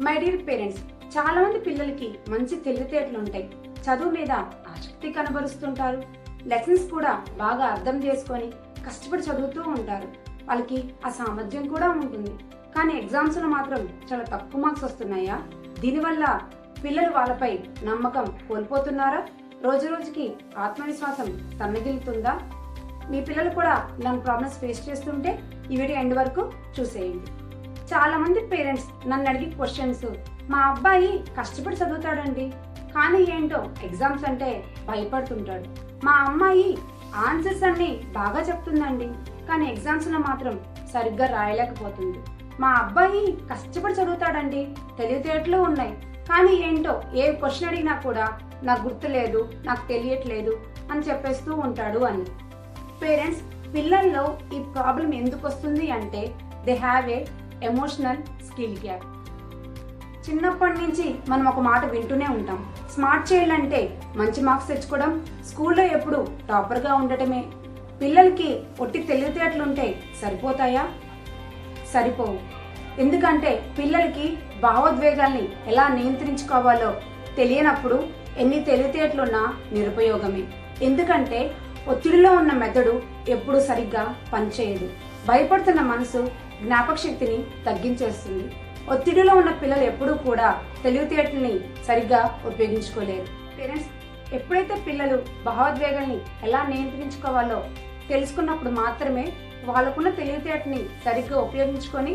My dear parents, చాలా మంది పిల్లలకి మంచి తెలివితేటలు ఉంటాయి. చదువు మీద ఆసక్తి కనబరుస్తుంటారు. లెసన్స్ కూడా బాగా అర్థం చేసుకొని కష్టపడి చదువుతూ ఉంటారు. వాళ్ళకి ఆ సామర్థ్యం కూడా ఉంటుంది. కానీ ఎగ్జామ్స్ లో మాత్రం చాలా తక్కువ మార్క్స్ వస్తున్నాయా? దీనివల్ల పిల్లలు వాళ్ళపై నమ్మకం కోల్పోతున్నారా? రోజు రోజుకి ఆత్మవిశ్వాసం సన్నగిలుతుందా? మీ పిల్లలు కూడా ఇలాంటి ప్రాబ్లమ్స్ ఫేస్ చేస్తుంటే ఈ వీడియో ఎండ్ వరకు చూసేయండి. చాలా మంది పేరెంట్స్ నన్ను అడిగే క్వశ్చన్స్, మా అబ్బాయి కష్టపడి చదువుతాడండి, కానీ ఏంటో ఎగ్జామ్స్ అంటే భయపడుతుంటాడు. మా అమ్మాయి ఆన్సర్స్ అన్ని బాగా చెప్తుందండి, కానీ ఎగ్జామ్స్ లో మాత్రం సరిగ్గా రాయలేకపోతుంది. మా అబ్బాయి కష్టపడి చదువుతాడండి, తెలివితేటలు ఉన్నాయి, కానీ ఏంటో ఏ క్వశ్చన్ అడిగినా కూడా నాకు గుర్తులేదు, నాకు తెలియట్లేదు అని చెప్పేస్తూ ఉంటాడు అని. పేరెంట్స్, పిల్లల్లో ఈ ప్రాబ్లం ఎందుకు వస్తుంది అంటే they have a emotional skill gap. చిన్నప్పటి నుంచి మనం ఒక మాట వింటూనే ఉంటాం, స్మార్ట్ చైల్డ్ అంటే మంచి మార్క్స్ తెచ్చుకోవడం, స్కూల్లో ఎప్పుడు టాపర్గా ఉండటమే. పిల్లలకి ఒట్టి తెలివితేటలుంటే సరిపోతాయా? సరిపోవు. ఎందుకంటే పిల్లలకి భావోద్వేగాల్ని ఎలా నియంత్రించుకోవాలో తెలియనప్పుడు ఎన్ని తెలివితేటలున్నా నిరుపయోగమే. ఎందుకంటే ఒత్తిడిలో ఉన్న మెదడు ఎప్పుడు సరిగ్గా పనిచేయదు. భయపడుతున్న మనసు జ్ఞాపక శక్తిని తగ్గించేస్తుంది. ఒత్తిడిలో ఉన్న పిల్లలు ఎప్పుడూ కూడా తెలివితేటల్ని సరిగ్గా ఉపయోగించుకోలేరు. పేరెంట్స్, ఎప్పుడైతే పిల్లలు భావోద్వేగాల్ని ఎలా నియంత్రించుకోవాలో తెలుసుకున్నప్పుడు మాత్రమే వాళ్ళకున్న తెలివితేటని సరిగ్గా ఉపయోగించుకొని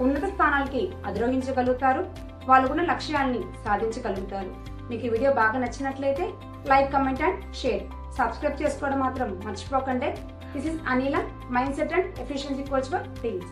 ఉన్నత స్థానాలకి అధిరోహించగలుగుతారు, వాళ్ళకున్న లక్ష్యాన్ని సాధించగలుగుతారు. మీకు ఈ వీడియో బాగా నచ్చినట్లయితే like, comment and share. Subscribe చేసుకోవడం మాత్రం మర్చిపోకండి. This is Anila, mindset and efficiency coach for teens.